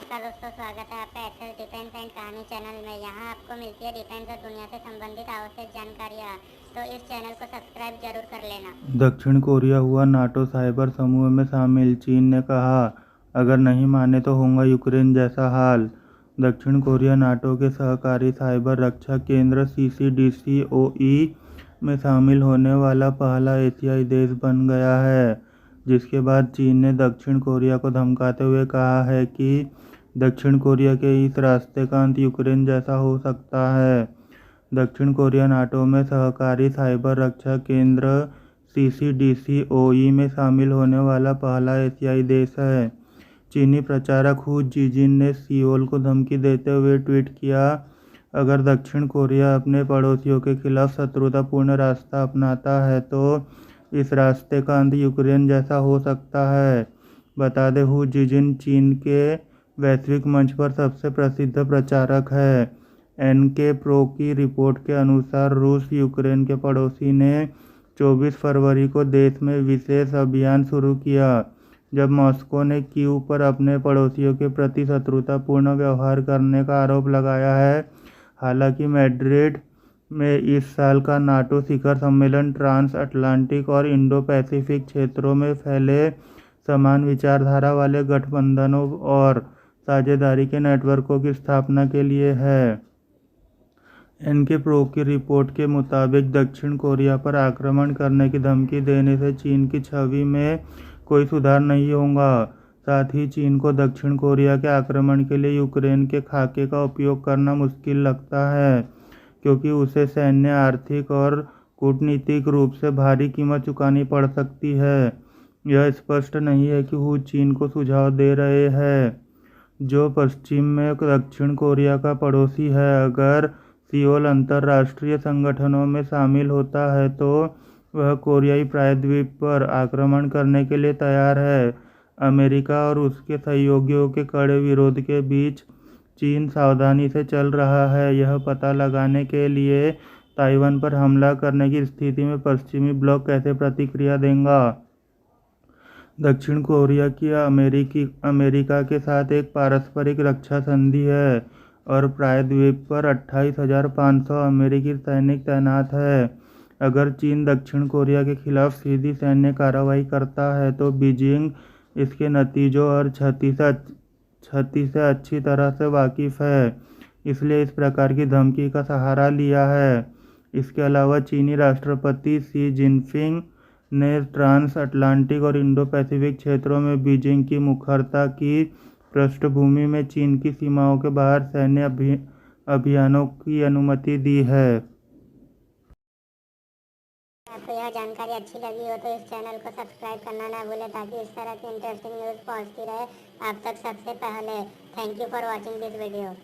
नमस्कार दोस्तों, स्वागत है आपका एक्सेस डिफेंस एंड कहानी चैनल में। यहाँ आपको मिलती है डिफेंस और दुनिया से संबंधित आवश्यक जानकारियाँ, तो इस चैनल को सब्सक्राइब जरूर कर लेना। दक्षिण कोरिया हुआ नाटो साइबर समूह में शामिल, चीन ने कहा अगर नहीं माने तो होगा यूक्रेन जैसा हाल। दक्षिण कोरिया नाटो के सहकारी साइबर रक्षा केंद्र CCDCOE में शामिल होने वाला पहला एशियाई देश बन गया है, जिसके बाद चीन ने दक्षिण कोरिया को धमकाते हुए कहा है कि दक्षिण कोरिया के इस रास्ते का अंत यूक्रेन जैसा हो सकता है। दक्षिण कोरिया नाटो में सहकारी साइबर रक्षा केंद्र CCDCOE में शामिल होने वाला पहला एशियाई देश है। चीनी प्रचारक हू जिजिन ने सियोल को धमकी देते हुए ट्वीट किया, अगर दक्षिण कोरिया अपने पड़ोसियों के खिलाफ शत्रुतापूर्ण रास्ता अपनाता है तो इस रास्ते का अंत यूक्रेन जैसा हो सकता है। बता दें, हू जिजिन चीन के वैश्विक मंच पर सबसे प्रसिद्ध प्रचारक है। NK प्रो की रिपोर्ट के अनुसार रूस यूक्रेन के पड़ोसी ने 24 फरवरी को देश में विशेष अभियान शुरू किया, जब मॉस्को ने कीव पर अपने पड़ोसियों के प्रति शत्रुतापूर्ण व्यवहार करने का आरोप लगाया है। हालांकि मैड्रिड में इस साल का नाटो शिखर सम्मेलन ट्रांस अटलांटिक और इंडो पैसिफिक क्षेत्रों में फैले समान विचारधारा वाले गठबंधनों और साझेदारी के नेटवर्कों की स्थापना के लिए है। NK प्रो की रिपोर्ट के मुताबिक दक्षिण कोरिया पर आक्रमण करने की धमकी देने से चीन की छवि में कोई सुधार नहीं होगा। साथ ही चीन को दक्षिण कोरिया के आक्रमण के लिए यूक्रेन के खाके का उपयोग करना मुश्किल लगता है, क्योंकि उसे सैन्य, आर्थिक और कूटनीतिक रूप से भारी कीमत चुकानी पड़ सकती है। यह स्पष्ट नहीं है कि हू चीन को सुझाव दे रहे हैं, जो पश्चिम में दक्षिण कोरिया का पड़ोसी है। अगर सियोल अंतर्राष्ट्रीय संगठनों में शामिल होता है तो वह कोरियाई प्रायद्वीप पर आक्रमण करने के लिए तैयार है। अमेरिका और उसके सहयोगियों के कड़े विरोध के बीच चीन सावधानी से चल रहा है, यह पता लगाने के लिए ताइवान पर हमला करने की स्थिति में पश्चिमी ब्लॉक कैसे प्रतिक्रिया देगा। दक्षिण कोरिया की अमेरिका के साथ एक पारस्परिक रक्षा संधि है और प्रायद्वीप पर 28,500 अमेरिकी सैनिक तैनात है। अगर चीन दक्षिण कोरिया के खिलाफ सीधी सैन्य कार्रवाई करता है तो बीजिंग इसके नतीजों और क्षति से अच्छी तरह से वाकिफ है, इसलिए इस प्रकार की धमकी का सहारा लिया है। इसके अलावा चीनी राष्ट्रपति शी जिनपिंग ने ट्रांस अटलांटिक और इंडो पैसिफिक क्षेत्रों में बीजिंग की मुखरता की पृष्ठभूमि में चीन की सीमाओं के बाहर सैन्य अभियानों की अनुमति दी है। आपको यह जानकारी अच्छी लगी हो तो इस चैनल को सब्सक्राइब करना ना भूलें, ताकि इस तरह की इंटरेस्टिंग न्यूज़ पहुंचती रहे आप तक सबसे पहले। Thank you for watching this video.